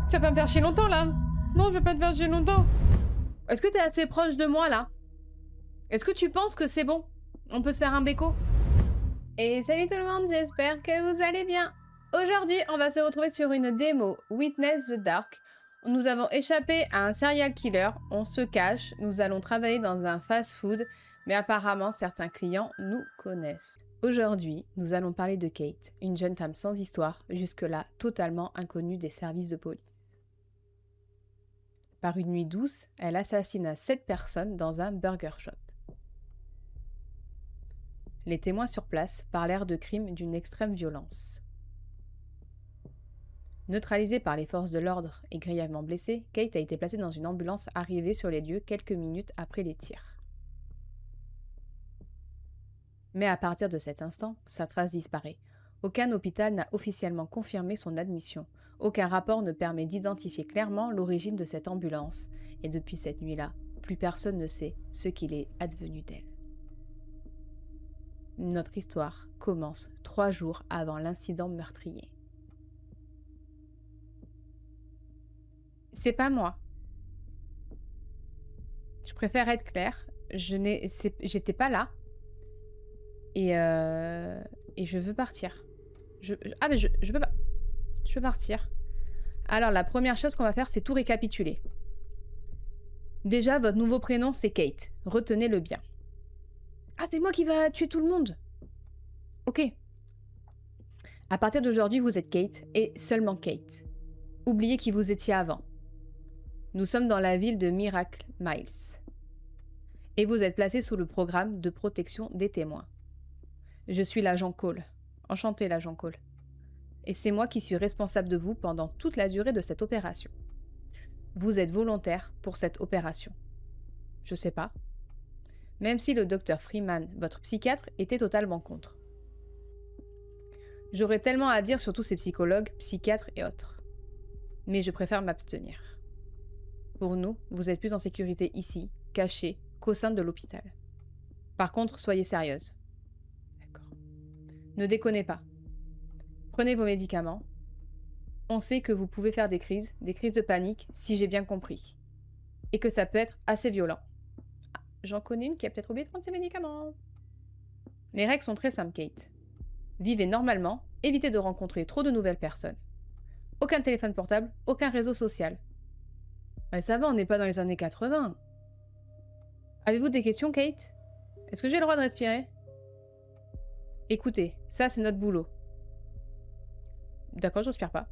Tu vas pas me faire chier longtemps, là? Non, je vais pas te faire chier longtemps. Est-ce que t'es assez proche de moi, là? Est-ce que tu penses que c'est bon? On peut se faire un béco? Et salut tout le monde, j'espère que vous allez bien. Aujourd'hui, on va se retrouver sur une démo Witness the Dark. Nous avons échappé à un serial killer, on se cache, nous allons travailler dans un fast-food, mais apparemment certains clients nous connaissent. Aujourd'hui, nous allons parler de Kate, une jeune femme sans histoire, jusque-là totalement inconnue des services de police. Par une nuit douce, elle assassina 7 personnes dans un burger shop. Les témoins sur place parlèrent de crimes d'une extrême violence. Neutralisée par les forces de l'ordre et grièvement blessée, Kate a été placée dans une ambulance arrivée sur les lieux quelques minutes après les tirs. Mais à partir de cet instant, sa trace disparaît. Aucun hôpital n'a officiellement confirmé son admission. Aucun rapport ne permet d'identifier clairement l'origine de cette ambulance. Et depuis cette nuit-là, plus personne ne sait ce qu'il est advenu d'elle. Notre histoire commence 3 jours avant l'incident meurtrier. C'est pas moi. Je préfère être claire. J'étais pas là. Et je veux partir. Mais je peux pas. Je peux partir. Alors, la première chose qu'on va faire, c'est tout récapituler. Déjà, votre nouveau prénom, c'est Kate. Retenez-le bien. Ah, c'est moi qui va tuer tout le monde. Ok. À partir d'aujourd'hui, vous êtes Kate et seulement Kate. Oubliez qui vous étiez avant. Nous sommes dans la ville de Miracle Mills. Et vous êtes placé sous le programme de protection des témoins. Je suis l'agent Cole. Enchanté, l'agent Cole. Et c'est moi qui suis responsable de vous pendant toute la durée de cette opération. Vous êtes volontaire pour cette opération. Je sais pas. Même si le docteur Freeman, votre psychiatre, était totalement contre. J'aurais tellement à dire sur tous ces psychologues, psychiatres et autres. Mais je préfère m'abstenir. Pour nous, vous êtes plus en sécurité ici, caché, qu'au sein de l'hôpital. Par contre, soyez sérieuse. D'accord. Ne déconnez pas. Prenez vos médicaments. On sait que vous pouvez faire des crises de panique, si j'ai bien compris. Et que ça peut être assez violent. Ah, j'en connais une qui a peut-être oublié de prendre ses médicaments. Les règles sont très simples, Kate. Vivez normalement, évitez de rencontrer trop de nouvelles personnes. Aucun téléphone portable, aucun réseau social. Ouais, ça va, on n'est pas dans les années 80. Avez-vous des questions, Kate? Est-ce que j'ai le droit de respirer? Écoutez, ça c'est notre boulot. D'accord, je respire pas.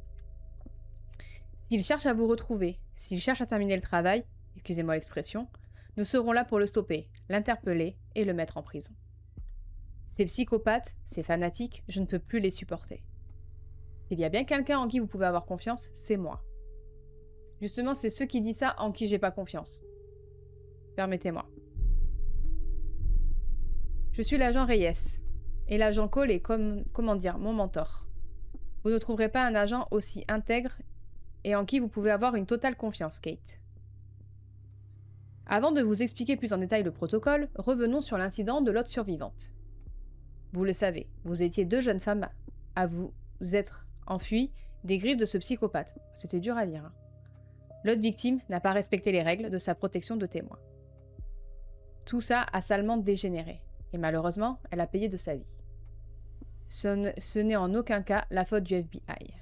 S'il cherche à vous retrouver, s'il cherche à terminer le travail, excusez-moi l'expression, nous serons là pour le stopper, l'interpeller et le mettre en prison. Ces psychopathes, ces fanatiques, je ne peux plus les supporter. S'il y a bien quelqu'un en qui vous pouvez avoir confiance, c'est moi. Justement, c'est ceux qui disent ça en qui j'ai pas confiance. Permettez-moi. Je suis l'agent Reyes, et l'agent Cole est mon mentor. Vous ne trouverez pas un agent aussi intègre et en qui vous pouvez avoir une totale confiance, Kate. Avant de vous expliquer plus en détail le protocole, revenons sur l'incident de l'autre survivante. Vous le savez, vous étiez 2 jeunes femmes à vous être enfuies des griffes de ce psychopathe. C'était dur à dire. Hein. L'autre victime n'a pas respecté les règles de sa protection de témoins. Tout ça a salement dégénéré, et malheureusement, elle a payé de sa vie. Ce n'est en aucun cas la faute du FBI.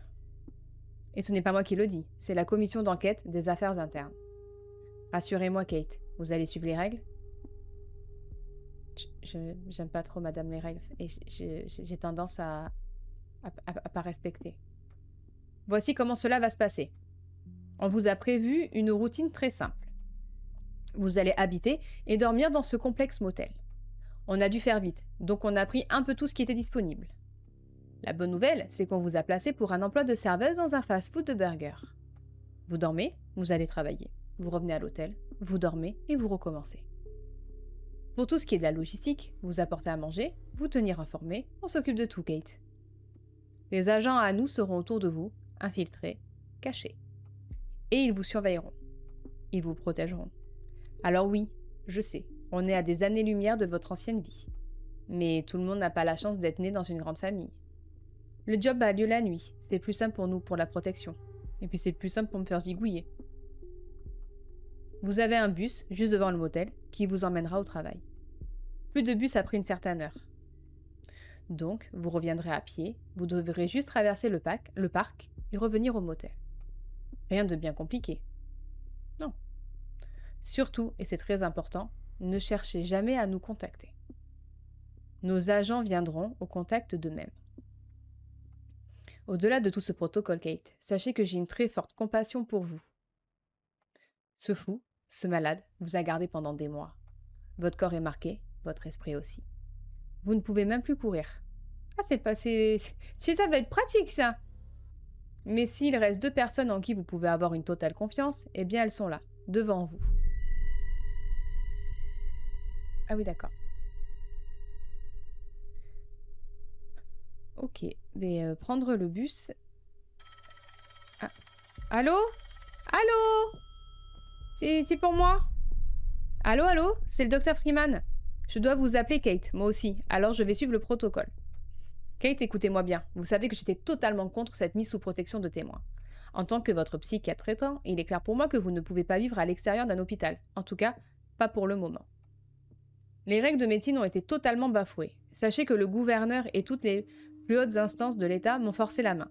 Et ce n'est pas moi qui le dis, c'est la commission d'enquête des affaires internes. Rassurez-moi, Kate, vous allez suivre les règles? J'aime pas trop, madame, les règles, et j'ai tendance à pas respecter. Voici comment cela va se passer. On vous a prévu une routine très simple. Vous allez habiter et dormir dans ce complexe motel. On a dû faire vite, donc on a pris un peu tout ce qui était disponible. La bonne nouvelle, c'est qu'on vous a placé pour un emploi de serveuse dans un fast-food de burger. Vous dormez, vous allez travailler. Vous revenez à l'hôtel, vous dormez et vous recommencez. Pour tout ce qui est de la logistique, vous apportez à manger, vous tenir informé, on s'occupe de tout, Kate. Les agents à nous seront autour de vous, infiltrés, cachés. Et ils vous surveilleront. Ils vous protégeront. Alors oui, je sais, on est à des années-lumière de votre ancienne vie. Mais tout le monde n'a pas la chance d'être né dans une grande famille. Le job a lieu la nuit, c'est plus simple pour nous pour la protection. Et puis c'est plus simple pour me faire zigouiller. Vous avez un bus, juste devant le motel, qui vous emmènera au travail. Plus de bus après une certaine heure. Donc, vous reviendrez à pied, vous devrez juste traverser le parc et revenir au motel. Rien de bien compliqué. Non. Surtout, et c'est très important, ne cherchez jamais à nous contacter. Nos agents viendront au contact d'eux-mêmes. Au-delà de tout ce protocole, Kate, sachez que j'ai une très forte compassion pour vous. Ce fou, ce malade, vous a gardé pendant des mois. Votre corps est marqué, votre esprit aussi. Vous ne pouvez même plus courir. Ah, c'est pas... Si ça va être pratique, ça. Mais s'il reste 2 personnes en qui vous pouvez avoir une totale confiance, eh bien elles sont là, devant vous. Ah oui, d'accord. Ok, mais prendre le bus... Ah. Allô? Allô? C'est pour moi? Allô, allô? C'est le docteur Freeman. Je dois vous appeler Kate, moi aussi, alors je vais suivre le protocole. Kate, écoutez-moi bien, vous savez que j'étais totalement contre cette mise sous protection de témoins. En tant que votre psychiatre traitant, il est clair pour moi que vous ne pouvez pas vivre à l'extérieur d'un hôpital, en tout cas, pas pour le moment. Les règles de médecine ont été totalement bafouées. Sachez que le gouverneur et toutes les plus hautes instances de l'État m'ont forcé la main.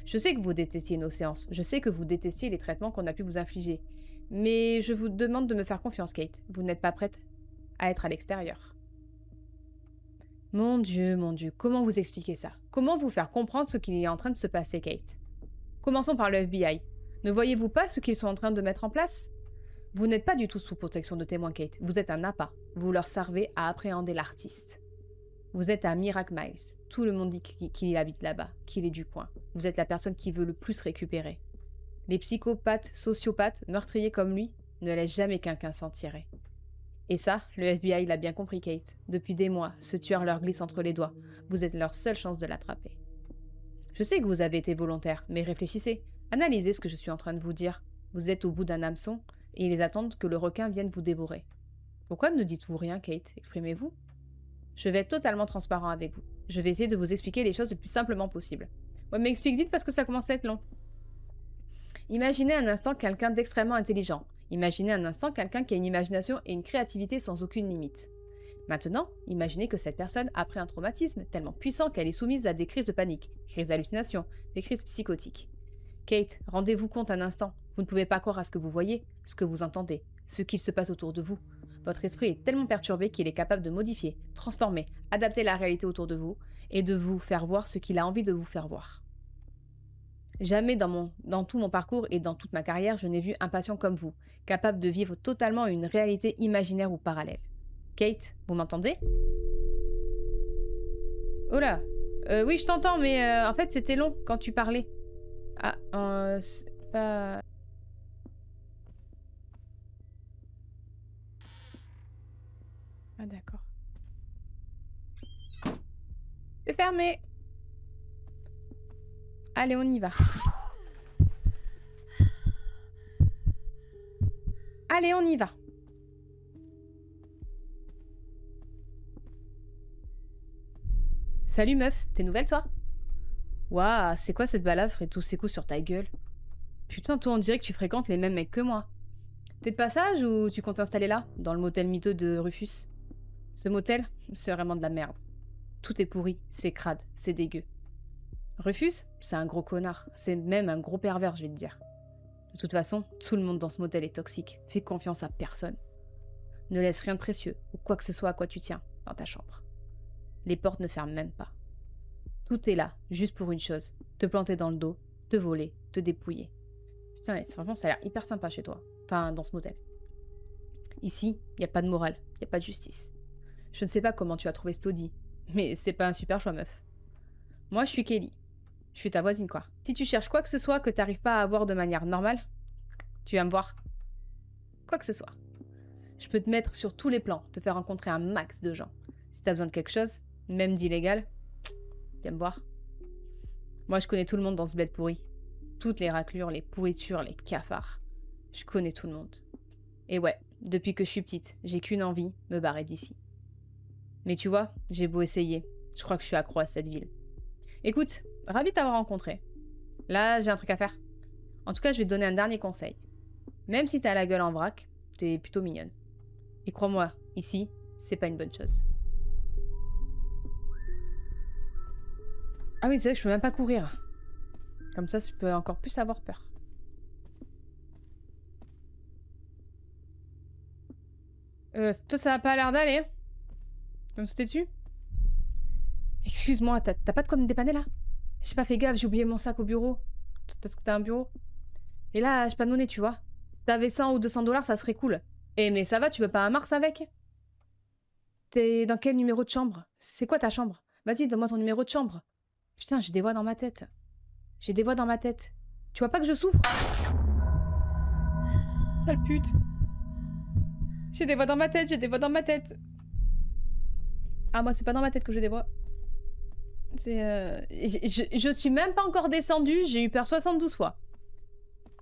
Je sais que vous détestiez nos séances, je sais que vous détestiez les traitements qu'on a pu vous infliger, mais je vous demande de me faire confiance, Kate. Vous n'êtes pas prête à être à l'extérieur. Mon Dieu, comment vous expliquer ça? Comment vous faire comprendre ce qu'il est en train de se passer, Kate? Commençons par le FBI. Ne voyez-vous pas ce qu'ils sont en train de mettre en place? Vous n'êtes pas du tout sous protection de témoins, Kate. Vous êtes un appât. Vous leur servez à appréhender l'artiste. Vous êtes à Miracle Miles. Tout le monde dit qu'il habite là-bas, qu'il est du coin. Vous êtes la personne qui veut le plus récupérer. Les psychopathes, sociopathes, meurtriers comme lui ne laissent jamais quelqu'un s'en tirer. Et ça, le FBI l'a bien compris, Kate. Depuis des mois, ce tueur leur glisse entre les doigts. Vous êtes leur seule chance de l'attraper. Je sais que vous avez été volontaire, mais réfléchissez. Analysez ce que je suis en train de vous dire. Vous êtes au bout d'un hameçon, et ils attendent que le requin vienne vous dévorer. Pourquoi ne dites-vous rien, Kate? Exprimez-vous. Je vais être totalement transparent avec vous. Je vais essayer de vous expliquer les choses le plus simplement possible. Ouais, mais explique vite parce que ça commence à être long. Imaginez un instant quelqu'un d'extrêmement intelligent. Imaginez un instant quelqu'un qui a une imagination et une créativité sans aucune limite. Maintenant, imaginez que cette personne a pris un traumatisme tellement puissant qu'elle est soumise à des crises de panique, des crises d'hallucination, des crises psychotiques. Kate, rendez-vous compte un instant. Vous ne pouvez pas croire à ce que vous voyez, ce que vous entendez, ce qu'il se passe autour de vous. Votre esprit est tellement perturbé qu'il est capable de modifier, transformer, adapter la réalité autour de vous et de vous faire voir ce qu'il a envie de vous faire voir. Jamais dans tout mon parcours et dans toute ma carrière, je n'ai vu un patient comme vous, capable de vivre totalement une réalité imaginaire ou parallèle. Kate, vous m'entendez? Oh là, oui, je t'entends, mais en fait, c'était long quand tu parlais. Ah, c'est pas... Ah, d'accord. C'est fermé. Allez, on y va. Allez, on y va. Salut meuf, t'es nouvelle toi? Waouh, c'est quoi cette balafre et tous ces coups sur ta gueule? Putain, toi on dirait que tu fréquentes les mêmes mecs que moi. T'es de passage ou tu comptes t'installer là, dans le motel miteux de Rufus? Ce motel, c'est vraiment de la merde. Tout est pourri, c'est crade, c'est dégueu. Rufus, c'est un gros connard, c'est même un gros pervers, je vais te dire. De toute façon, tout le monde dans ce motel est toxique, fais confiance à personne. Ne laisse rien de précieux, ou quoi que ce soit à quoi tu tiens, dans ta chambre. Les portes ne ferment même pas. Tout est là, juste pour une chose, te planter dans le dos, te voler, te dépouiller. Putain, franchement, ça a l'air hyper sympa chez toi, enfin, dans ce motel. Ici, y a pas de morale, y a pas de justice. Je ne sais pas comment tu as trouvé ce taudis, mais c'est pas un super choix, meuf. Moi, je suis Kelly. Je suis ta voisine, quoi. Si tu cherches quoi que ce soit que t'arrives pas à avoir de manière normale, tu vas me voir. Quoi que ce soit. Je peux te mettre sur tous les plans, te faire rencontrer un max de gens. Si t'as besoin de quelque chose, même d'illégal, viens me voir. Moi, je connais tout le monde dans ce bled pourri. Toutes les raclures, les pourritures, les cafards. Je connais tout le monde. Et ouais, depuis que je suis petite, j'ai qu'une envie, me barrer d'ici. Mais tu vois, j'ai beau essayer, je crois que je suis accro à cette ville. Écoute, ravi de t'avoir rencontré. Là, j'ai un truc à faire. En tout cas, je vais te donner un dernier conseil. Même si t'as la gueule en vrac, t'es plutôt mignonne. Et crois-moi, ici, c'est pas une bonne chose. Ah oui, c'est vrai que je peux même pas courir. Comme ça, je peux encore plus avoir peur. Toi, ça a pas l'air d'aller. Tu vas me sauter dessus? Excuse-moi, t'as pas de quoi me dépanner là? J'ai pas fait gaffe, j'ai oublié mon sac au bureau. Parce que t'as un bureau. Et là, j'ai pas de monnaie, tu vois. Si t'avais 100 ou 200 $, ça serait cool. Eh, mais ça va, tu veux pas un Mars avec? T'es dans quel numéro de chambre? C'est quoi ta chambre? Vas-y, donne-moi ton numéro de chambre. Putain, j'ai des voix dans ma tête. J'ai des voix dans ma tête. Tu vois pas que je souffre? Sale pute. J'ai des voix dans ma tête, j'ai des voix dans ma tête. Ah, moi, c'est pas dans ma tête que j'ai des voix. C'est... Je suis même pas encore descendue, j'ai eu peur 72 fois.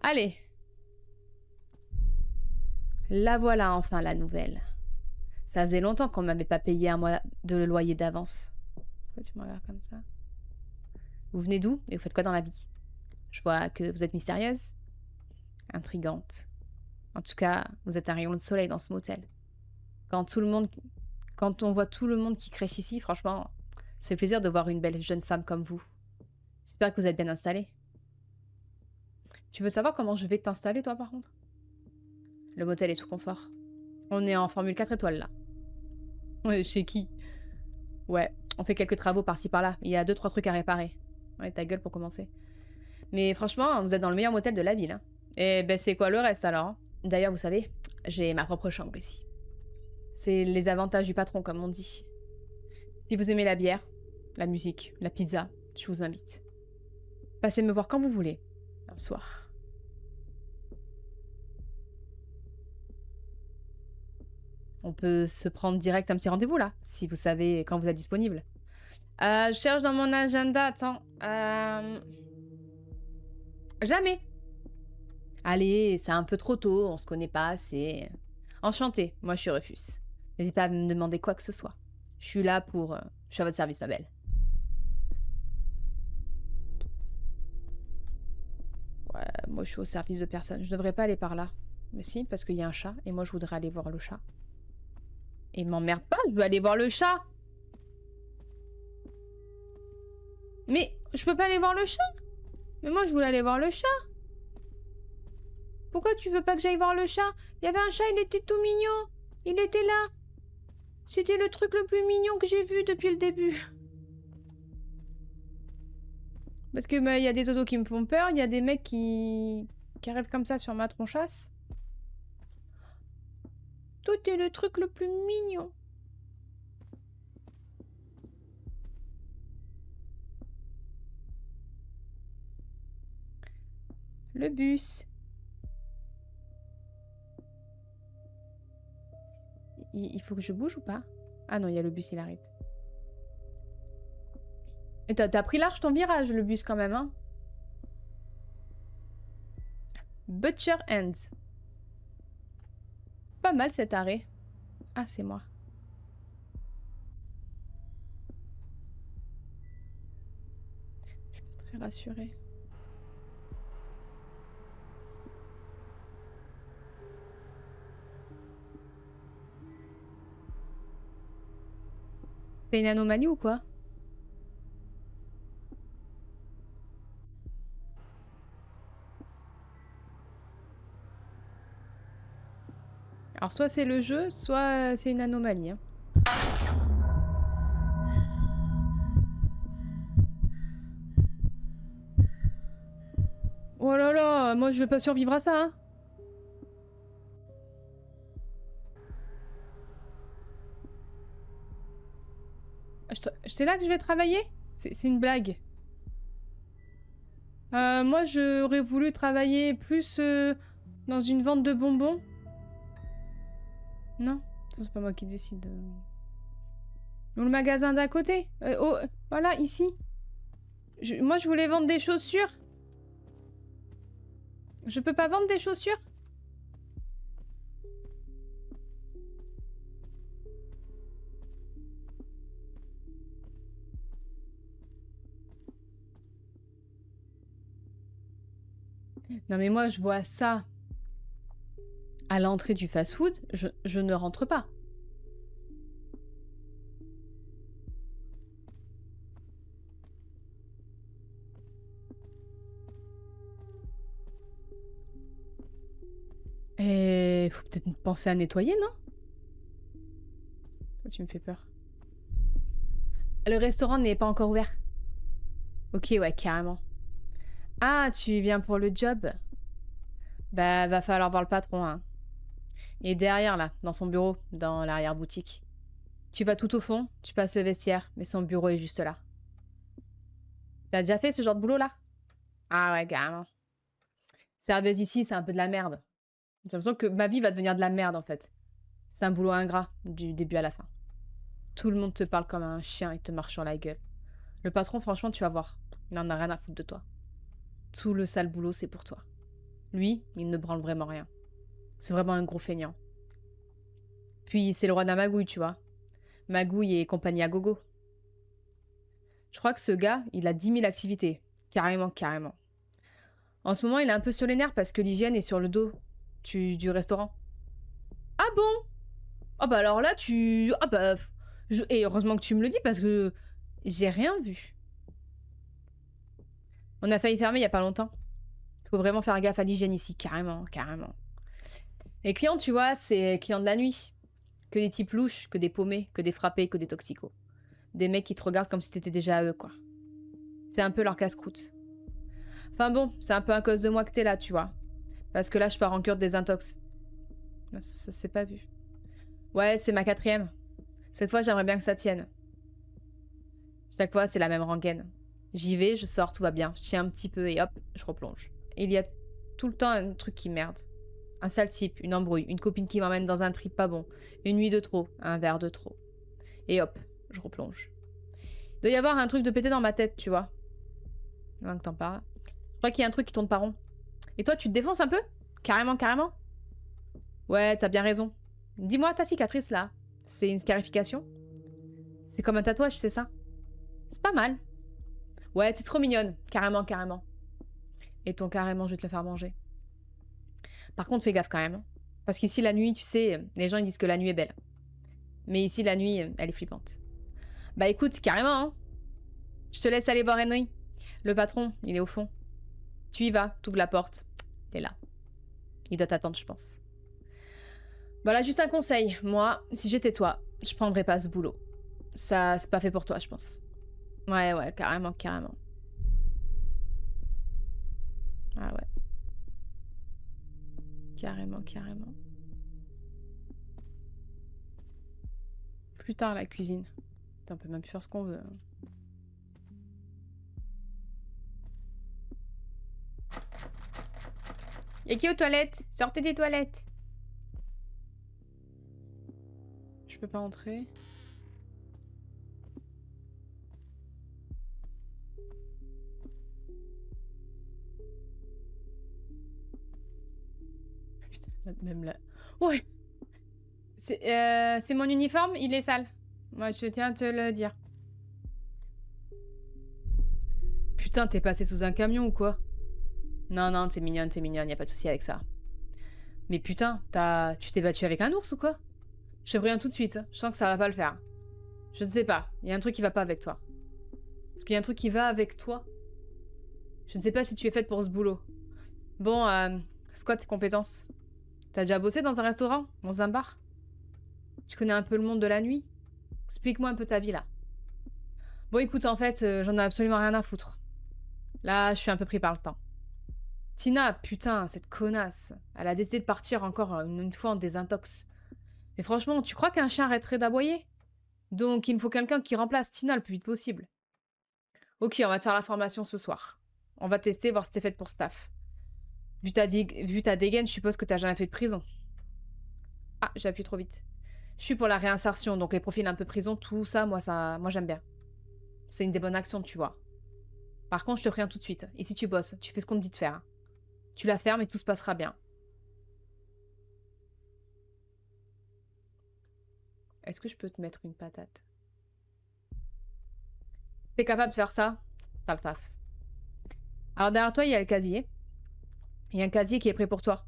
Allez. La voilà enfin, la nouvelle. Ça faisait longtemps qu'on m'avait pas payé un mois de loyer d'avance. Pourquoi tu me regardes comme ça? Vous venez d'où et vous faites quoi dans la vie? Je vois que vous êtes mystérieuse. Intrigante. En tout cas, vous êtes un rayon de soleil dans ce motel. Quand on voit tout le monde qui crèche ici, franchement, ça fait plaisir de voir une belle jeune femme comme vous. J'espère que vous êtes bien installée. Tu veux savoir comment je vais t'installer, toi, par contre? Le motel est tout confort. On est en Formule 4 étoiles, là. Ouais, chez qui? Ouais, on fait quelques travaux par-ci par-là. Il y a 2-3 trucs à réparer. Ouais, ta gueule pour commencer. Mais franchement, vous êtes dans le meilleur motel de la ville. Hein. Et ben c'est quoi le reste alors hein? D'ailleurs, vous savez, j'ai ma propre chambre ici. C'est les avantages du patron, comme on dit. Si vous aimez la bière, la musique, la pizza, je vous invite. Passez me voir quand vous voulez. Un soir. On peut se prendre direct un petit rendez-vous là, si vous savez quand vous êtes disponible. Je cherche dans mon agenda, attends. Jamais. Allez, c'est un peu trop tôt, on se connaît pas assez. Enchantée, moi je suis Rufus. N'hésitez pas à me demander quoi que ce soit. Je suis là pour... je suis à votre service, ma belle. Ouais, moi je suis au service de personne. Je devrais pas aller par là. Mais si, parce qu'il y a un chat, et moi je voudrais aller voir le chat. Et m'emmerde pas, je veux aller voir le chat. Mais je peux pas aller voir le chat? Mais moi je voulais aller voir le chat. Pourquoi tu veux pas que j'aille voir le chat? Il y avait un chat, il était tout mignon. Il était là. C'était le truc le plus mignon que j'ai vu depuis le début. Parce que bah, y a des autos qui me font peur, il y a des mecs qui arrivent comme ça sur ma tronchasse. Toi, t'es le truc le plus mignon. Le bus. Il faut que je bouge ou pas? Ah non, il y a le bus, il arrive. Et t'as pris large ton virage, le bus, quand même, hein? Butcher Hands. Pas mal cet arrêt. Ah, c'est moi. Je suis pas très rassurée. T'as une anomalie ou quoi? Alors soit c'est le jeu, soit c'est une anomalie. Hein. Oh là là, moi je vais pas survivre à ça. Hein. C'est là que je vais travailler? C'est une blague. Moi j'aurais voulu travailler plus dans une vente de bonbons. Non, c'est pas moi qui décide. Ou le magasin d'à côté. Oh, voilà, ici. Moi, je voulais vendre des chaussures. Je peux pas vendre des chaussures? Non mais moi je vois ça à l'entrée du fast-food, je ne rentre pas. Et faut peut-être penser à nettoyer, non? Toi, tu me fais peur. Le restaurant n'est pas encore ouvert. Ok, ouais, carrément. Ah, tu viens pour le job? Bah, va falloir voir le patron, hein. Il est derrière, là, dans son bureau, dans l'arrière-boutique. Tu vas tout au fond, tu passes le vestiaire, mais son bureau est juste là. T'as déjà fait ce genre de boulot, là? Ah ouais, carrément. Serveuse ici, c'est un peu de la merde. J'ai l'impression que ma vie va devenir de la merde, en fait. C'est un boulot ingrat, du début à la fin. Tout le monde te parle comme un chien et te marche sur la gueule. Le patron, franchement, tu vas voir. Il en a rien à foutre de toi. Tout le sale boulot, c'est pour toi. Lui, il ne branle vraiment rien. C'est vraiment un gros feignant. Puis, c'est le roi de la magouille, tu vois. Magouille et compagnie à gogo. Je crois que ce gars, il a 10 000 activités. Carrément, carrément. En ce moment, il est un peu sur les nerfs parce que l'hygiène est sur le dos du restaurant. Ah bon? Ah bah alors là, tu... Ah bah... Et heureusement que tu me le dis parce que j'ai rien vu. On a failli fermer il y a pas longtemps. Faut vraiment faire gaffe à l'hygiène ici, carrément, carrément. Les clients, tu vois, c'est clients de la nuit. Que des types louches, que des paumés, que des frappés, que des toxicos. Des mecs qui te regardent comme si t'étais déjà à eux, quoi. C'est un peu leur casse-croûte. Enfin bon, c'est un peu à cause de moi que t'es là, tu vois. Parce que là, je pars en cure de désintox. Ça s'est pas vu. Ouais, c'est ma 4e. Cette fois, j'aimerais bien que ça tienne. Chaque fois, c'est la même rengaine. J'y vais, je sors, tout va bien. Je tiens un petit peu et hop, je replonge. Et il y a tout le temps un truc qui merde. Un sale type, une embrouille, une copine qui m'emmène dans un trip pas bon, une nuit de trop, un verre de trop. Et hop, je replonge. Il doit y avoir un truc de pété dans ma tête, tu vois. Maintenant que t'en parles. Je crois qu'il y a un truc qui tourne pas rond. Et toi, tu te défonces un peu? Carrément, carrément? Ouais, t'as bien raison. Dis-moi, ta cicatrice là, c'est une scarification? C'est comme un tatouage, c'est ça? C'est pas mal. Ouais, t'es trop mignonne. Carrément, carrément. Et ton carrément, je vais te le faire manger. Par contre, fais gaffe quand même. Hein. Parce qu'ici, la nuit, tu sais, les gens ils disent que la nuit est belle. Mais ici, la nuit, elle est flippante. Bah écoute, carrément, hein. Je te laisse aller voir Henry. Le patron, il est au fond. Tu y vas, t'ouvres la porte. Il est là. Il doit t'attendre, je pense. Voilà, juste un conseil. Moi, si j'étais toi, je prendrais pas ce boulot. Ça, c'est pas fait pour toi, je pense. Ouais, ouais, carrément, carrément. Ah ouais. Carrément, carrément. Plus tard, la cuisine. Putain, on peut même plus faire ce qu'on veut. Hein. Y'a qui aux toilettes? Sortez des toilettes. Je peux pas entrer. Putain, même là. Ouais. C'est mon uniforme, il est sale. Moi, je tiens à te le dire. Putain, t'es passé sous un camion ou quoi? Non, non, t'es mignonne, y a pas de souci avec ça. Mais putain, tu t'es battu avec un ours ou quoi? Je te préviens tout de suite, je sens que ça va pas le faire. Je ne sais pas, il y a un truc qui va pas avec toi. Est-ce qu'il y a un truc qui va avec toi? Je ne sais pas si tu es faite pour ce boulot. Bon, c'est quoi tes compétences? T'as déjà bossé dans un restaurant? Dans un bar? Tu connais un peu le monde de la nuit? Explique-moi un peu ta vie là. Bon écoute, en fait, j'en ai absolument rien à foutre. Là, je suis un peu pris par le temps. Tina, putain, cette connasse. Elle a décidé de partir encore une fois en désintox. Mais franchement, tu crois qu'un chien arrêterait d'aboyer? Donc il me faut quelqu'un qui remplace Tina le plus vite possible. Ok, on va te faire la formation ce soir. On va tester, voir si t'es faite pour staff. Vu ta dégaine, je suppose que t'as jamais fait de prison. Ah, j'ai appuyé trop vite. Je suis pour la réinsertion, donc les profils un peu prison, tout ça, moi j'aime bien. C'est une des bonnes actions, tu vois. Par contre, je te préviens tout de suite. Ici, tu bosses, tu fais ce qu'on te dit de faire. Hein. Tu la fermes et tout se passera bien. Est-ce que je peux te mettre une patate? Si t'es capable de faire ça, t'as le taf. Alors derrière toi, il y a le casier. Il y a un casier qui est prêt pour toi.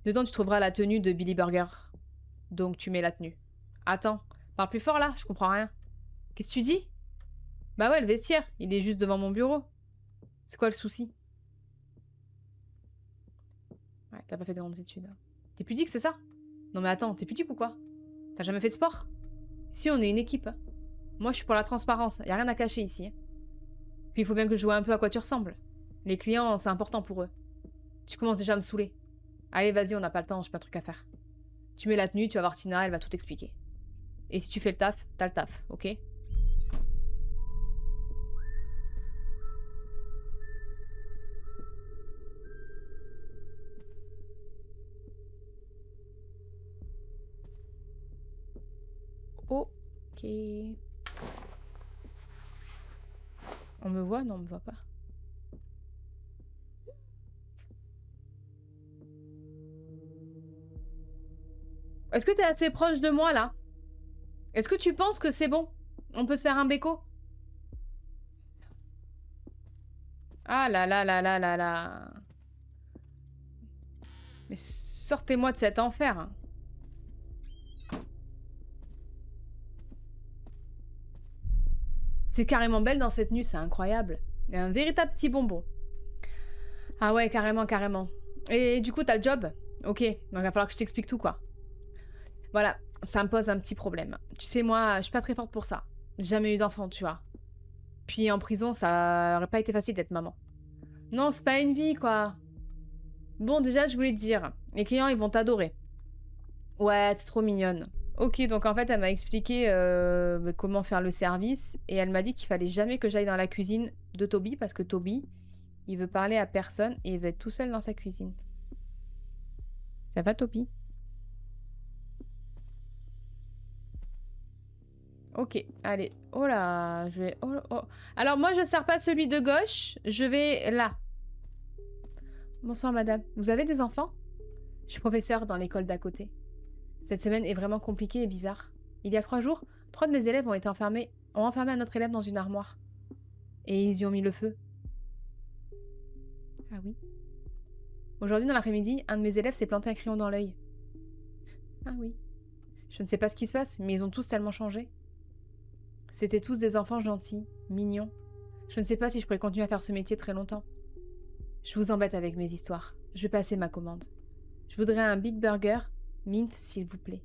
Dedans, tu trouveras la tenue de Billy Burger. Donc, tu mets la tenue. Attends, parle plus fort là, je comprends rien. Qu'est-ce que tu dis? Bah ouais, le vestiaire, il est juste devant mon bureau. C'est quoi le souci? Ouais, t'as pas fait de grandes études. T'es pudique, c'est ça? Non mais attends, t'es pudique ou quoi? T'as jamais fait de sport? Si, on est une équipe. Moi, je suis pour la transparence, y a rien à cacher ici. Puis il faut bien que je vois un peu à quoi tu ressembles. Les clients, c'est important pour eux. Tu commences déjà à me saouler. Allez, vas-y, on n'a pas le temps, j'ai pas de truc à faire. Tu mets la tenue, tu vas voir Tina, elle va tout expliquer. Et si tu fais le taf, t'as le taf, ok? Ok. On me voit? Non, on me voit pas. Est-ce que t'es assez proche de moi, là? Est-ce que tu penses que c'est bon? On peut se faire un béco? Ah là là là là là là. Mais sortez-moi de cet enfer. C'est carrément belle dans cette tenue, c'est incroyable. Et un véritable petit bonbon. Ah ouais, carrément, carrément. Et du coup, t'as le job? Ok, donc il va falloir que je t'explique tout, quoi. Voilà, ça me pose un petit problème. Tu sais, moi, je suis pas très forte pour ça. J'ai jamais eu d'enfant, tu vois. Puis en prison, ça aurait pas été facile d'être maman. Non, c'est pas une vie, quoi. Bon, déjà, je voulais te dire, les clients, ils vont t'adorer. Ouais, t'es trop mignonne. Ok, donc en fait, elle m'a expliqué comment faire le service et elle m'a dit qu'il fallait jamais que j'aille dans la cuisine de Toby parce que Toby, il veut parler à personne et il veut être tout seul dans sa cuisine. Ça va, Toby? Ok, allez. Oh là, je vais... Oh, oh. Alors moi, je sers pas celui de gauche, je vais là. Bonsoir, madame. Vous avez des enfants? Je suis professeure dans l'école d'à côté. Cette semaine est vraiment compliquée et bizarre. Il y a 3 jours, 3 de mes élèves ont enfermé un autre élève dans une armoire. Et ils y ont mis le feu. Ah oui. Aujourd'hui, dans l'après-midi, un de mes élèves s'est planté un crayon dans l'œil. Ah oui. Je ne sais pas ce qui se passe, mais ils ont tous tellement changé. C'était tous des enfants gentils, mignons. Je ne sais pas si je pourrais continuer à faire ce métier très longtemps. Je vous embête avec mes histoires. Je vais passer ma commande. Je voudrais un Big Burger, mint, s'il vous plaît.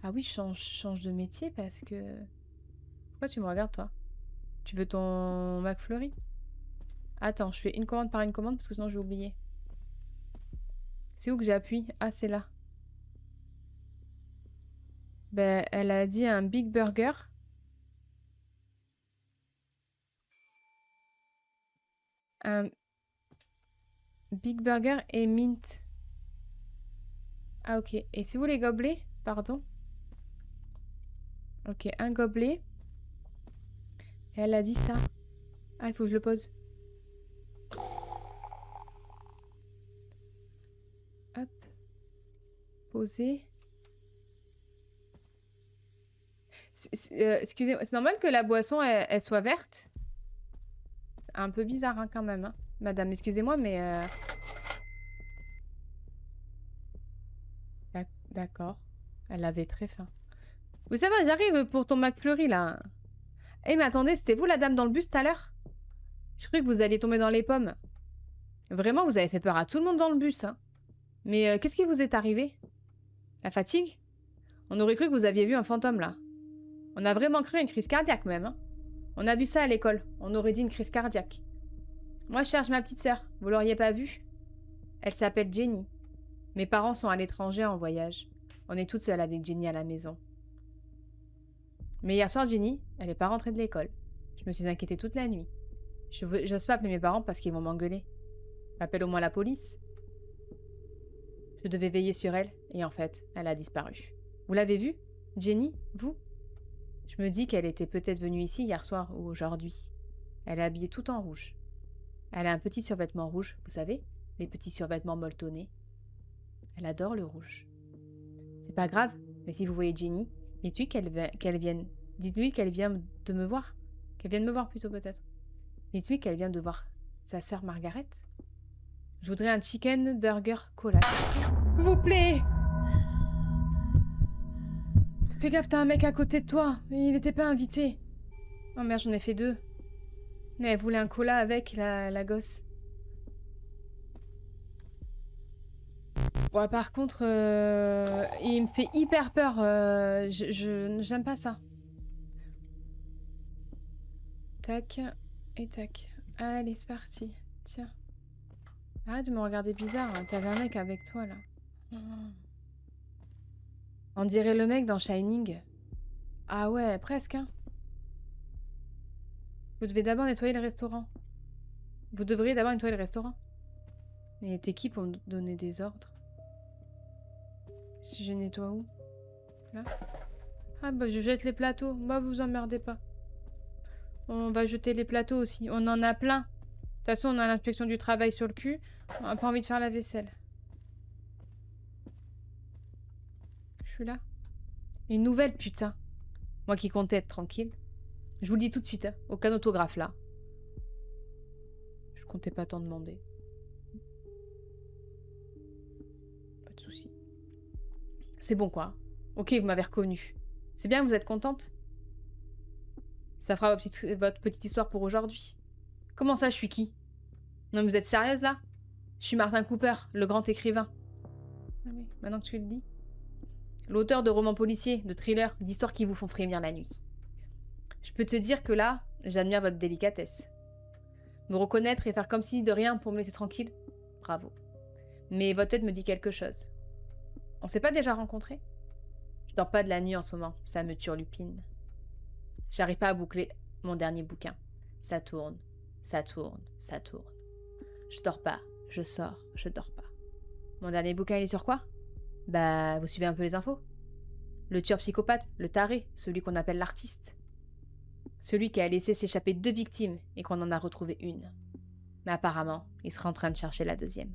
Ah oui, change de métier parce que... Pourquoi tu me regardes, toi? Tu veux ton McFlurry? Attends, je fais une commande par une commande parce que sinon je vais oublier. C'est où que j'appuie? Ah, c'est là. Ben, elle a dit un Big Burger. Un Big Burger et mint. Ah, ok. Et c'est où les gobelets? Pardon. Ok, un gobelet. Et elle a dit ça. Ah, il faut que je le pose. Hop. Poser. Excusez-moi, c'est normal que la boisson, elle soit verte? C'est un peu bizarre, hein, quand même. Hein. Madame, excusez-moi, mais... D'accord. Elle avait très faim. Vous savez, j'arrive pour ton McFlurry, là. Eh, mais attendez, c'était vous la dame dans le bus tout à l'heure? Je croyais que vous alliez tomber dans les pommes. Vraiment, vous avez fait peur à tout le monde dans le bus, hein. Mais qu'est-ce qui vous est arrivé? La fatigue? On aurait cru que vous aviez vu un fantôme, là. On a vraiment cru à une crise cardiaque, même, hein. On a vu ça à l'école. On aurait dit une crise cardiaque. Moi, je cherche ma petite sœur. Vous l'auriez pas vue? Elle s'appelle Jenny. Mes parents sont à l'étranger en voyage. On est toutes seules avec Jenny à la maison. Mais hier soir, Jenny, elle n'est pas rentrée de l'école. Je me suis inquiétée toute la nuit. J'ose pas appeler mes parents parce qu'ils vont m'engueuler. Appelle au moins la police. Je devais veiller sur elle, et en fait, elle a disparu. Vous l'avez vue, Jenny? Vous? Je me dis qu'elle était peut-être venue ici hier soir ou aujourd'hui. Elle est habillée tout en rouge. Elle a un petit survêtement rouge, vous savez, les petits survêtements molletonnés. Elle adore le rouge. C'est pas grave, mais si vous voyez Jenny, dites-lui qu'elle vienne. Dites-lui qu'elle vient de me voir. Qu'elle vienne me voir plutôt peut-être. Dites-lui qu'elle vient de voir Sa sœur Margaret? Je voudrais un chicken burger cola. S'il vous plaît! Fais gaffe, t'as un mec à côté de toi. Il n'était pas invité. Oh merde, j'en ai fait 2. Mais elle voulait un cola avec la gosse. Ouais, par contre, il me fait hyper peur. J'aime pas ça. Tac et tac. Allez, c'est parti. Tiens. Arrête de me regarder bizarre. Hein. T'avais un mec avec toi, là. On dirait le mec dans Shining. Ah ouais, presque, hein. Vous devez d'abord nettoyer le restaurant. Vous devriez d'abord nettoyer le restaurant. Mais t'es qui pour me donner des ordres? Si je nettoie où? Là? Ah bah je jette les plateaux. Bah vous emmerdez pas. On va jeter les plateaux aussi. On en a plein. De toute façon, on a l'inspection du travail sur le cul. On n'a pas envie de faire la vaisselle. Je suis là. Une nouvelle, putain. Moi qui comptais être tranquille. Je vous le dis tout de suite, hein. Aucun autographe là. Je comptais pas t'en demander. Pas de soucis. C'est bon quoi. Ok, vous m'avez reconnu. C'est bien, vous êtes contente? Ça fera votre petite histoire pour aujourd'hui. Comment ça, je suis qui? Non, mais vous êtes sérieuse là? Je suis Martin Cooper, le grand écrivain. Ah oui, maintenant que tu le dis. L'auteur de romans policiers, de thrillers, d'histoires qui vous font frémir la nuit. Je peux te dire que là, j'admire votre délicatesse. Me reconnaître et faire comme si de rien pour me laisser tranquille, bravo. Mais votre tête me dit quelque chose. On s'est pas déjà rencontrés? Je dors pas de la nuit en ce moment, ça me turlupine. J'arrive pas à boucler mon dernier bouquin. Ça tourne, ça tourne, ça tourne. Je dors pas, je sors, je dors pas. Mon dernier bouquin, il est sur quoi? Bah, vous suivez un peu les infos. Le tueur psychopathe, le taré, celui qu'on appelle l'artiste. Celui qui a laissé s'échapper 2 victimes et qu'on en a retrouvé une. Mais apparemment, il sera en train de chercher la 2e.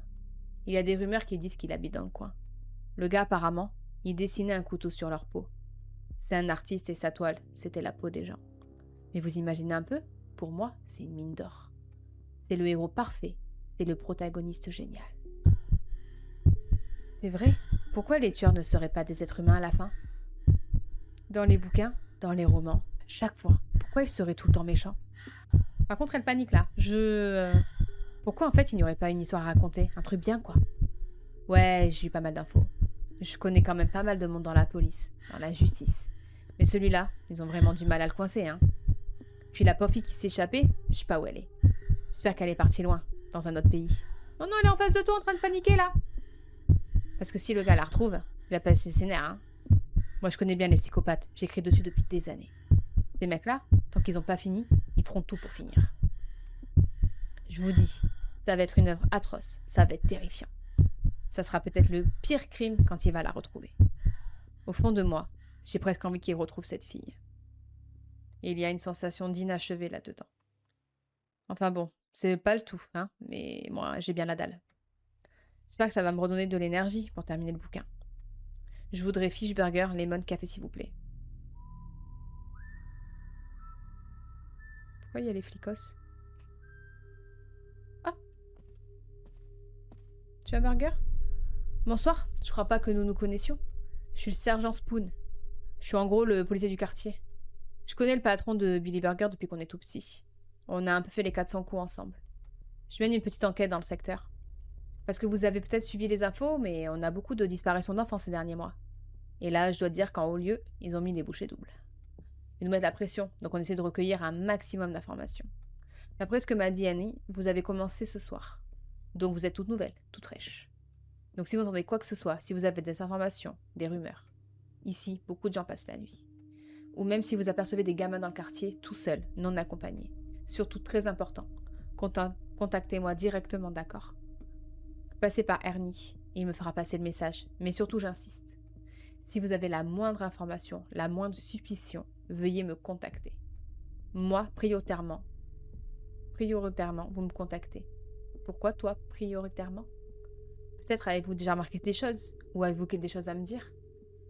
Il y a des rumeurs qui disent qu'il habite dans le coin. Le gars, apparemment, il dessinait un couteau sur leur peau. C'est un artiste et sa toile, c'était la peau des gens. Mais vous imaginez un peu? Pour moi, c'est une mine d'or. C'est le héros parfait, c'est le protagoniste génial. C'est vrai? Pourquoi les tueurs ne seraient pas des êtres humains à la fin? Dans les bouquins, dans les romans, chaque fois, pourquoi ils seraient tout le temps méchants? Par contre, elle panique là. Pourquoi en fait il n'y aurait pas une histoire à raconter? Un truc bien quoi. Ouais, j'ai eu pas mal d'infos. Je connais quand même pas mal de monde dans la police, dans la justice. Mais celui-là, ils ont vraiment du mal à le coincer, hein. Puis la pauvre fille qui s'est échappée, je sais pas où elle est. J'espère qu'elle est partie loin, dans un autre pays. Oh non, elle est en face de toi en train de paniquer là. Parce que si le gars la retrouve, il va passer ses nerfs, hein. Moi je connais bien les psychopathes, j'écris dessus depuis des années. Ces mecs-là, tant qu'ils ont pas fini, ils feront tout pour finir. Je vous dis, ça va être une œuvre atroce, ça va être terrifiant. Ça sera peut-être le pire crime quand il va la retrouver. Au fond de moi, j'ai presque envie qu'il retrouve cette fille. Et il y a une sensation d'inachevé là-dedans. Enfin bon, c'est pas le tout, hein, mais moi j'ai bien la dalle. J'espère que ça va me redonner de l'énergie pour terminer le bouquin. Je voudrais fish burger, lemon, café s'il vous plaît. Pourquoi il y a les flicos? Ah! Tu as un burger? Bonsoir, je crois pas que nous nous connaissions. Je suis le sergent Spoon. Je suis en gros le policier du quartier. Je connais le patron de Billy Burger depuis qu'on est tout petit. On a un peu fait les 400 coups ensemble. Je mène une petite enquête dans le secteur. Parce que vous avez peut-être suivi les infos, mais on a beaucoup de disparitions d'enfants ces derniers mois. Et là, je dois dire qu'en haut lieu, ils ont mis des bouchées doubles. Ils nous mettent la pression, donc on essaie de recueillir un maximum d'informations. D'après ce que m'a dit Annie, vous avez commencé ce soir. Donc vous êtes toute nouvelle, toute fraîche. Donc si vous entendez quoi que ce soit, si vous avez des informations, des rumeurs, ici, beaucoup de gens passent la nuit. Ou même si vous apercevez des gamins dans le quartier, tout seuls, non accompagnés. Surtout très important, contactez-moi directement, d'accord? Passez par Ernie, et il me fera passer le message. Mais surtout, j'insiste. Si vous avez la moindre information, la moindre suspicion, veuillez me contacter. Moi, prioritairement, vous me contactez. Pourquoi toi, prioritairement? Peut-être avez-vous déjà remarqué des choses, ou avez-vous des choses à me dire?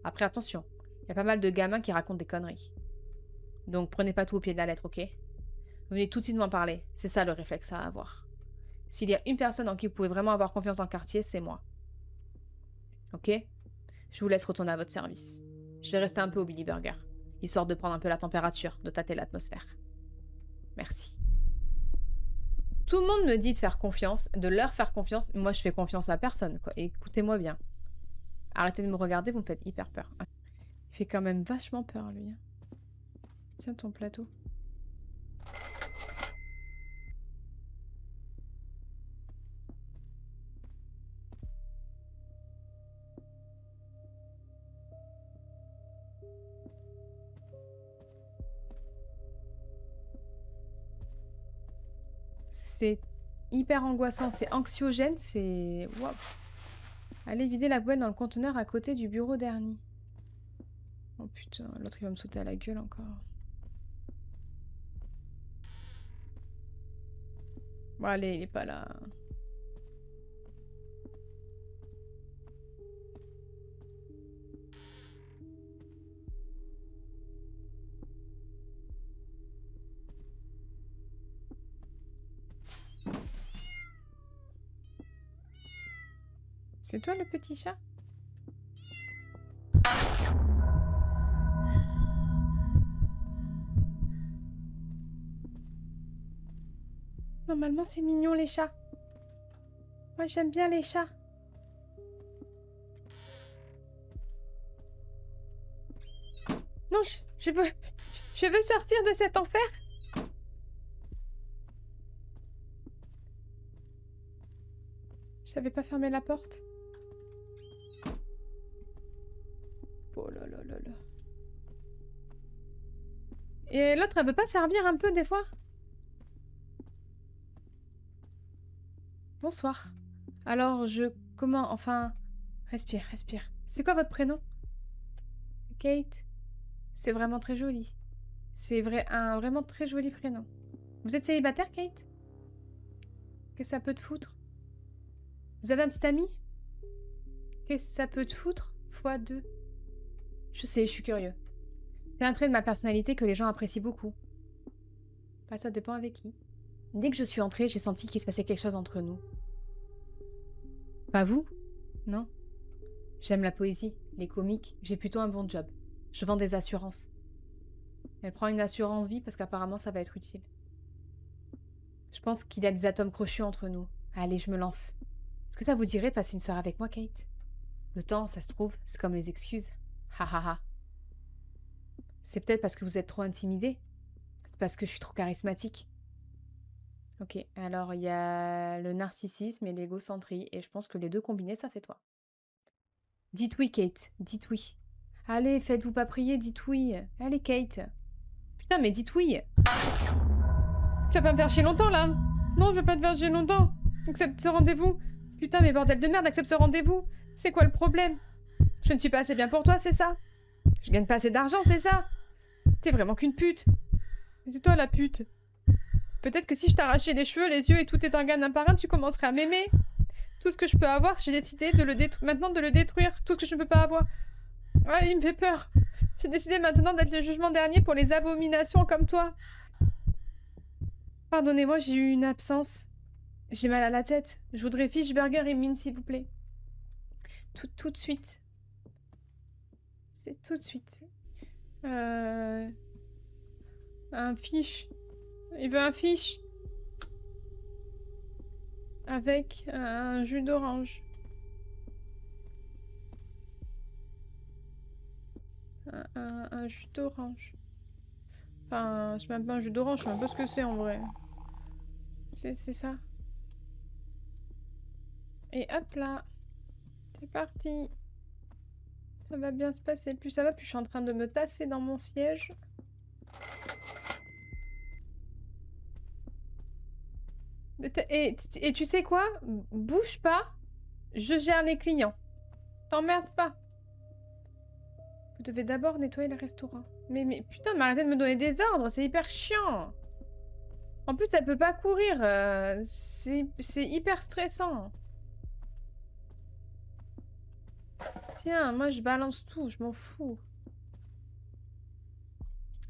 Après, attention, il y a pas mal de gamins qui racontent des conneries. Donc, prenez pas tout au pied de la lettre, ok? Venez tout de suite m'en parler, c'est ça le réflexe à avoir. S'il y a une personne en qui vous pouvez vraiment avoir confiance dans le quartier, c'est moi. Ok? Je vous laisse retourner à votre service. Je vais rester un peu au Billy Burger, histoire de prendre un peu la température, de tâter l'atmosphère. Merci. Tout le monde me dit de faire confiance, de leur faire confiance. Moi, je fais confiance à personne, quoi. Écoutez-moi bien. Arrêtez de me regarder, vous me faites hyper peur. Il fait quand même vachement peur, lui. Tiens ton plateau. C'est hyper angoissant, c'est anxiogène, c'est... Waouh. Allez vider la boîte dans le conteneur à côté du bureau d'Ernie. Oh putain, l'autre il va me sauter à la gueule encore. Bon allez, il est pas là. C'est toi le petit chat? Normalement c'est mignon les chats. Moi j'aime bien les chats. Non, je veux sortir de cet enfer. Je savais pas fermer la porte. Oh là là là là. Et l'autre, elle veut pas servir un peu des fois? Bonsoir. Alors, comment... Enfin... Respire, respire. C'est quoi votre prénom? Kate. C'est vraiment très joli. C'est un vraiment très joli prénom. Vous êtes célibataire, Kate? Qu'est-ce que ça peut te foutre? Vous avez un petit ami? Qu'est-ce que ça peut te foutre? x2. Je sais, je suis curieux. C'est un trait de ma personnalité que les gens apprécient beaucoup. Enfin, ça dépend avec qui. Dès que je suis entrée, j'ai senti qu'il se passait quelque chose entre nous. Pas vous? Non. J'aime la poésie, les comiques, j'ai plutôt un bon job. Je vends des assurances. Elle prend une assurance vie parce qu'apparemment ça va être utile. Je pense qu'il y a des atomes crochus entre nous. Allez, je me lance. Est-ce que ça vous dirait de passer une soirée avec moi, Kate? Le temps, ça se trouve, c'est comme les excuses. Ha ha ha. C'est peut-être parce que vous êtes trop intimidé. C'est parce que je suis trop charismatique. Ok, alors il y a le narcissisme et l'égocentrie, et je pense que les deux combinés, ça fait toi. Dites oui, Kate, dites oui. Allez, faites-vous pas prier, dites oui. Allez, Kate. Putain, mais dites oui. Tu vas pas me faire chier longtemps, là? Non, je vais pas te faire chier longtemps. Accepte ce rendez-vous. Putain, mais bordel de merde, accepte ce rendez-vous. C'est quoi le problème? Je ne suis pas assez bien pour toi, c'est ça? Je gagne pas assez d'argent, c'est ça? T'es vraiment qu'une pute. C'est toi la pute. Peut-être que si je t'arrachais les cheveux, les yeux et tout éteint un par un, tu commencerais à m'aimer. Tout ce que je peux avoir, j'ai décidé de maintenant de le détruire. Tout ce que je ne peux pas avoir. Ouais, il me fait peur. J'ai décidé maintenant d'être le jugement dernier pour les abominations comme toi. Pardonnez-moi, j'ai eu une absence. J'ai mal à la tête. Je voudrais fish burger et mine, s'il vous plaît. Tout de suite. C'est tout de suite. Un fish. Il veut un fish. Avec un jus d'orange. Un jus d'orange. Enfin, c'est même pas un jus d'orange, je sais même pas ce que c'est en vrai. C'est ça. Et hop là. C'est parti. Ça va bien se passer. Plus ça va, plus je suis en train de me tasser dans mon siège. Et tu sais quoi? Bouge pas. Je gère les clients. T'emmerdes pas. Vous devez d'abord nettoyer le restaurant. Mais putain, mais arrêtez de me donner des ordres, c'est hyper chiant. En plus, elle peut pas courir. C'est hyper stressant. Tiens, moi je balance tout, je m'en fous.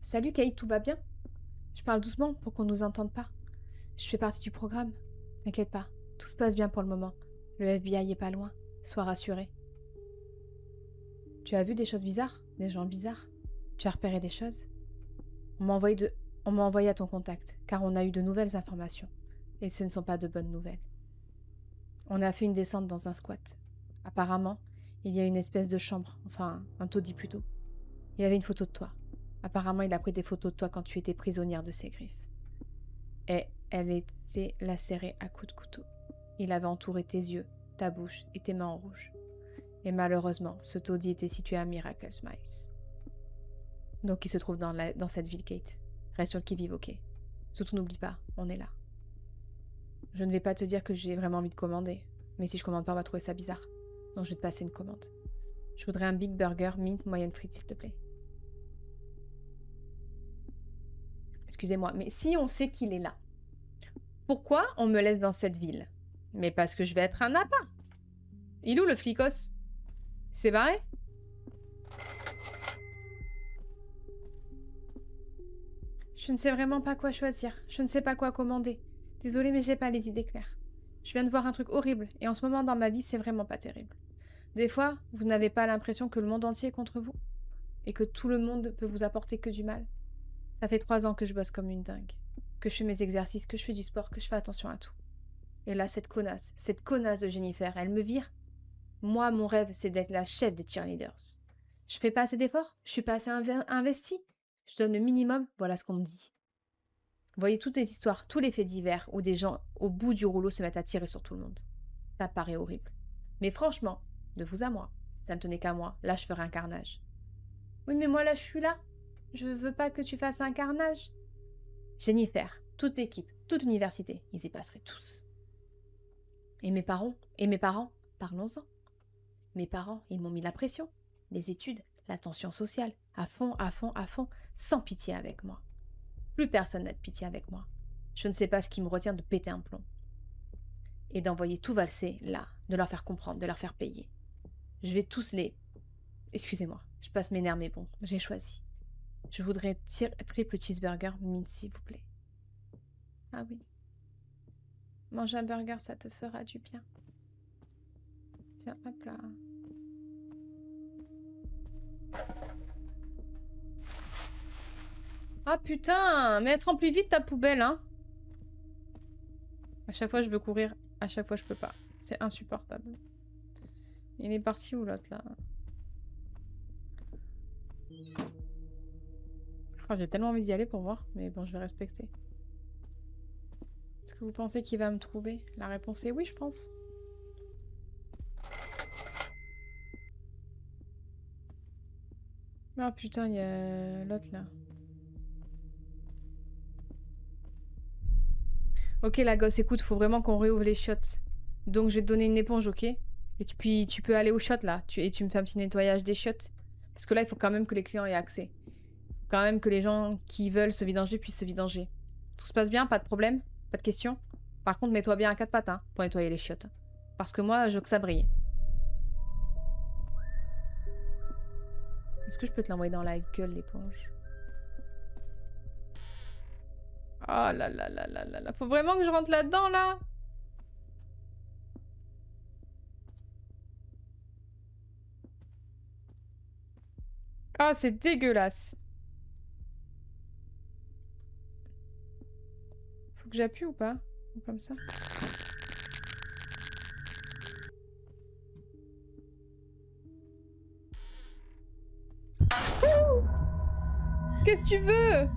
Salut Kate, tout va bien? Je parle doucement pour qu'on nous entende pas. Je fais partie du programme. T'inquiète pas, tout se passe bien pour le moment. Le FBI est pas loin. Sois rassuré. Tu as vu des choses bizarres? Des gens bizarres? Tu as repéré des choses? On m'a envoyé à ton contact, car on a eu de nouvelles informations. Et ce ne sont pas de bonnes nouvelles. On a fait une descente dans un squat. Apparemment, il y a une espèce de chambre, enfin, un taudis plutôt. Il y avait une photo de toi. Apparemment, il a pris des photos de toi quand tu étais prisonnière de ses griffes. Et elle était lacérée à coups de couteau. Il avait entouré tes yeux, ta bouche et tes mains en rouge. Et malheureusement, ce taudis était situé à Miracle Smiles. Donc il se trouve dans cette ville, Kate. Reste sur le qui-vive, ok? Surtout n'oublie pas, on est là. Je ne vais pas te dire que j'ai vraiment envie de commander, mais si je commande pas, on va trouver ça bizarre. Donc je vais te passer une commande. Je voudrais un Big Burger, mint, moyenne frite, s'il te plaît. Excusez-moi, mais si on sait qu'il est là, pourquoi on me laisse dans cette ville? Mais parce que je vais être un appât. Il est où le flicos? C'est barré? Je ne sais vraiment pas quoi choisir. Je ne sais pas quoi commander. Désolée, mais j'ai pas les idées claires. Je viens de voir un truc horrible, et en ce moment dans ma vie, c'est vraiment pas terrible. Des fois, vous n'avez pas l'impression que le monde entier est contre vous? Et que tout le monde peut vous apporter que du mal? Ça fait 3 ans que je bosse comme une dingue. Que je fais mes exercices, que je fais du sport, que je fais attention à tout. Et là, cette connasse de Jennifer, elle me vire. Moi, mon rêve, c'est d'être la chef des cheerleaders. Je fais pas assez d'efforts? Je suis pas assez investie? Je donne le minimum, voilà ce qu'on me dit. Vous voyez toutes les histoires, tous les faits divers où des gens au bout du rouleau se mettent à tirer sur tout le monde. Ça paraît horrible. Mais franchement, de vous à moi, si ça ne tenait qu'à moi, là je ferais un carnage. Oui, mais moi là je suis là. Je veux pas que tu fasses un carnage. Jennifer, toute l'équipe, toute l'université, ils y passeraient tous. Et mes parents, parlons-en. Mes parents, ils m'ont mis la pression, les études, la tension sociale, à fond, sans pitié avec moi. Plus personne n'a de pitié avec moi. Je ne sais pas ce qui me retient de péter un plomb. Et d'envoyer tout valser là, de leur faire comprendre, de leur faire payer. Je vais tous les... Excusez-moi, je passe mes nerfs, mais bon, j'ai choisi. Je voudrais triple cheeseburger, mint, s'il vous plaît. Ah oui. Manger un burger, ça te fera du bien. Tiens, hop là. Ah putain, mais elle se remplit vite ta poubelle, hein. À chaque fois, je veux courir. À chaque fois, je peux pas. C'est insupportable. Il est parti où l'autre, là? Oh, j'ai tellement envie d'y aller pour voir, mais bon, je vais respecter. Est-ce que vous pensez qu'il va me trouver? La réponse est oui, je pense. Ah putain, il y a l'autre, là. Ok, la gosse, écoute, faut vraiment qu'on réouvre les shots. Donc, je vais te donner une éponge, ok? Et puis, tu peux aller au shot, là. Et tu me fais un petit nettoyage des shots. Parce que là, il faut quand même que les clients aient accès. Il faut quand même que les gens qui veulent se vidanger puissent se vidanger. Tout se passe bien, pas de problème? Pas de questions? Par contre, mets-toi bien à 4 pattes, hein, pour nettoyer les shots. Parce que moi, je veux que ça brille. Est-ce que je peux te l'envoyer dans la gueule, l'éponge? Oh là là là là là là. Faut vraiment que je rentre là-dedans, là? Ah, c'est dégueulasse. Faut que j'appuie ou pas? Ou comme ça? Qu'est-ce que tu veux?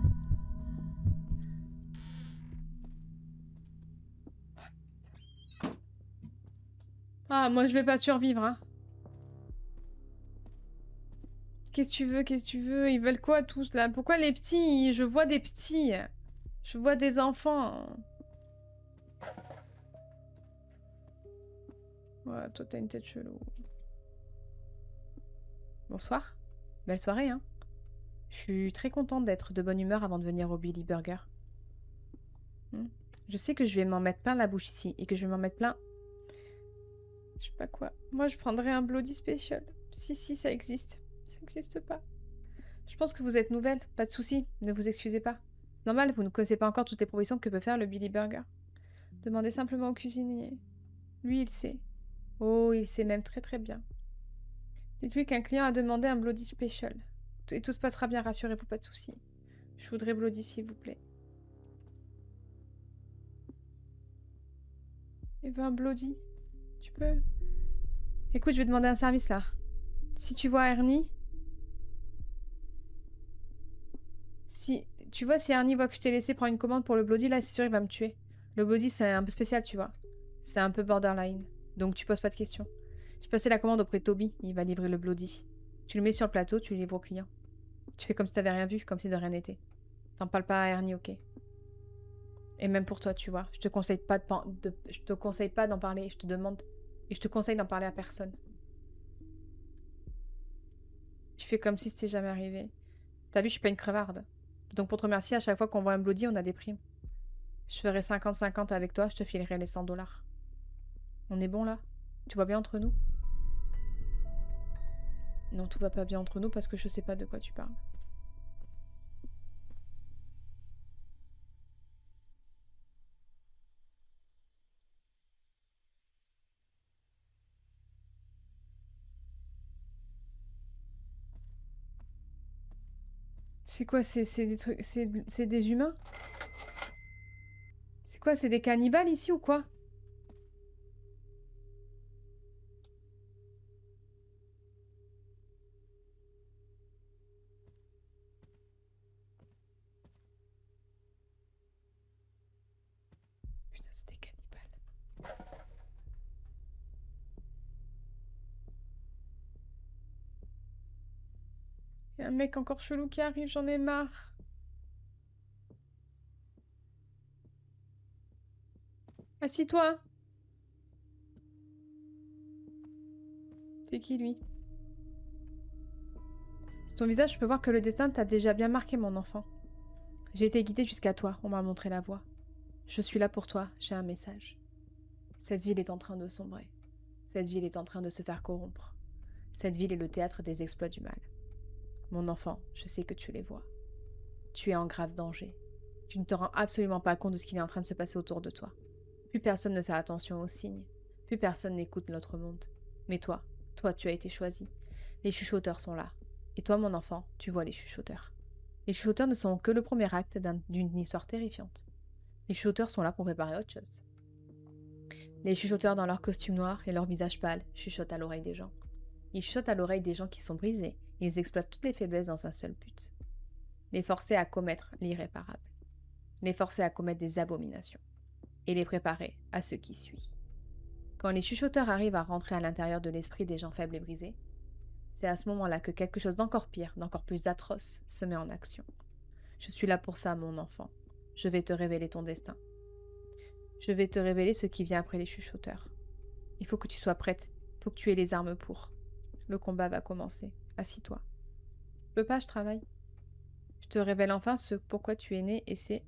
Ah, moi je vais pas survivre, hein. Qu'est-ce que tu veux? Qu'est-ce que tu veux? Ils veulent quoi tous là? Pourquoi les petits? Je vois des petits. Je vois des enfants. Ouais, toi t'as une tête chelou. Bonsoir. Belle soirée, hein. Je suis très contente d'être de bonne humeur avant de venir au Billy Burger. Je sais que je vais m'en mettre plein la bouche ici et que je vais m'en mettre plein... Je sais pas quoi. Moi, je prendrais un Bloody Special. Si, ça existe. Ça n'existe pas. Je pense que vous êtes nouvelle. Pas de souci. Ne vous excusez pas. C'est normal, vous ne connaissez pas encore toutes les propositions que peut faire le Billy Burger. Demandez simplement au cuisinier. Lui, il sait. Oh, il sait même très très bien. Dites-lui qu'un client a demandé un Bloody Special. Et tout se passera bien, rassurez-vous, pas de soucis. Je voudrais Bloody, s'il vous plaît. Il veut un Bloody. Tu peux... Écoute, je vais demander un service, là. Si tu vois Ernie... Si... Tu vois, si Ernie voit que je t'ai laissé prendre une commande pour le Bloody, là, c'est sûr, il va me tuer. Le Bloody, c'est un peu spécial, tu vois. C'est un peu borderline. Donc, tu poses pas de questions. J'ai passé la commande auprès de Toby. Il va livrer le Bloody. Tu le mets sur le plateau, tu le livres au client. Tu fais comme si t'avais rien vu, comme si de rien n'était. T'en parles pas à Ernie, ok? Et même pour toi, tu vois. Je te conseille pas je te conseille pas d'en parler. Je te demande... Et je te conseille d'en parler à personne. Tu fais comme si c'était jamais arrivé. T'as vu, je suis pas une crevarde. Donc pour te remercier, à chaque fois qu'on voit un Bloody, on a des primes. Je ferai 50-50 avec toi, je te filerai les 100 $. On est bon là? Tout va bien entre nous? Non, tout va pas bien entre nous parce que je sais pas de quoi tu parles. C'est quoi? C'est des trucs... C'est des humains? C'est quoi? C'est des cannibales ici ou quoi? Putain, c'est des cannibales. Y a un mec encore chelou qui arrive, j'en ai marre. Assis-toi. C'est qui lui? Sur ton visage, je peux voir que le destin t'a déjà bien marqué, mon enfant. J'ai été guidée jusqu'à toi, on m'a montré la voie. Je suis là pour toi, j'ai un message. Cette ville est en train de sombrer. Cette ville est en train de se faire corrompre. Cette ville est le théâtre des exploits du mal. Mon enfant, je sais que tu les vois. Tu es en grave danger. Tu ne te rends absolument pas compte de ce qu'il est en train de se passer autour de toi. Plus personne ne fait attention aux signes. Plus personne n'écoute notre monde. Mais toi, tu as été choisi. Les chuchoteurs sont là. Et toi, mon enfant, tu vois les chuchoteurs. Les chuchoteurs ne sont que le premier acte d'une histoire terrifiante. Les chuchoteurs sont là pour préparer autre chose. Les chuchoteurs dans leur costume noir et leur visage pâle chuchotent à l'oreille des gens. Ils chuchotent à l'oreille des gens qui sont brisés. Ils exploitent toutes les faiblesses dans un seul but. Les forcer à commettre l'irréparable. Les forcer à commettre des abominations. Et les préparer à ce qui suit. Quand les chuchoteurs arrivent à rentrer à l'intérieur de l'esprit des gens faibles et brisés, c'est à ce moment-là que quelque chose d'encore pire, d'encore plus atroce, se met en action. Je suis là pour ça, mon enfant. Je vais te révéler ton destin. Je vais te révéler ce qui vient après les chuchoteurs. Il faut que tu sois prête. Il faut que tu aies les armes pour. Le combat va commencer. Assis-toi. Je peux pas, je travaille. Je te révèle enfin ce pourquoi tu es né et c'est...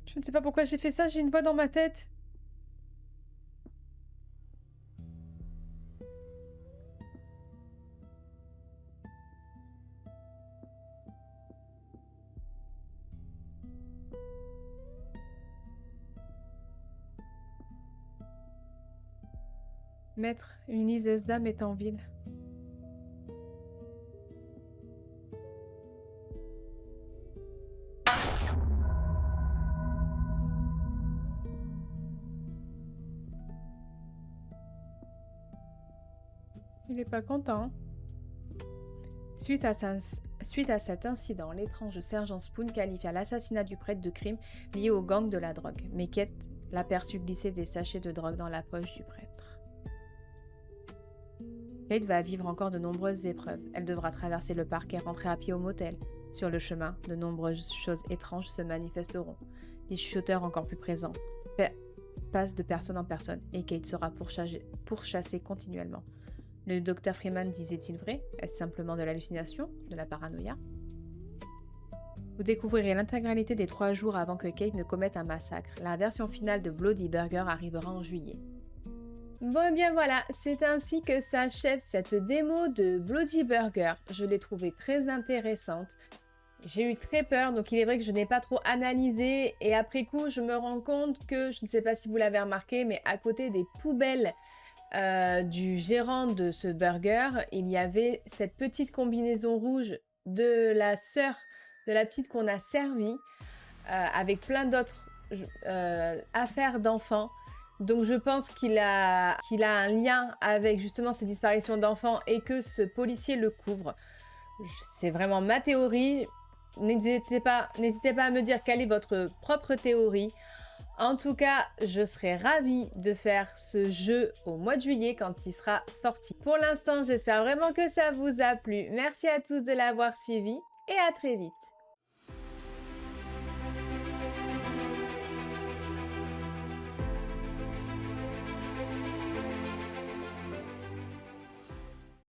Je ne sais pas pourquoi j'ai fait ça, j'ai une voix dans ma tête. Maître, une liseuse d'âme est en ville. Il est pas content. Suite à cet incident, l'étrange sergent Spoon qualifia l'assassinat du prêtre de crime lié au gang de la drogue, mais Kate l'aperçut glisser des sachets de drogue dans la poche du prêtre. Kate va vivre encore de nombreuses épreuves. Elle devra traverser le parc et rentrer à pied au motel. Sur le chemin, de nombreuses choses étranges se manifesteront. Des chuchoteurs encore plus présents passent de personne en personne et Kate sera pourchassée continuellement. Le docteur Freeman disait-il vrai? Est-ce simplement de l'hallucination? De la paranoïa? Vous découvrirez l'intégralité des 3 jours avant que Kate ne commette un massacre. La version finale de Bloody Burger arrivera en juillet. Bon et bien voilà, c'est ainsi que s'achève cette démo de Bloody Burger. Je l'ai trouvée très intéressante. J'ai eu très peur, donc il est vrai que je n'ai pas trop analysé. Et après coup, je me rends compte que, je ne sais pas si vous l'avez remarqué, mais à côté des poubelles du gérant de ce burger, il y avait cette petite combinaison rouge de la sœur de la petite qu'on a servie, avec plein d'autres affaires d'enfants. Donc je pense qu'il a un lien avec justement ces disparitions d'enfants et que ce policier le couvre. C'est vraiment ma théorie. N'hésitez pas à me dire quelle est votre propre théorie. En tout cas, je serais ravie de faire ce jeu au mois de juillet quand il sera sorti. Pour l'instant, j'espère vraiment que ça vous a plu. Merci à tous de l'avoir suivi et à très vite.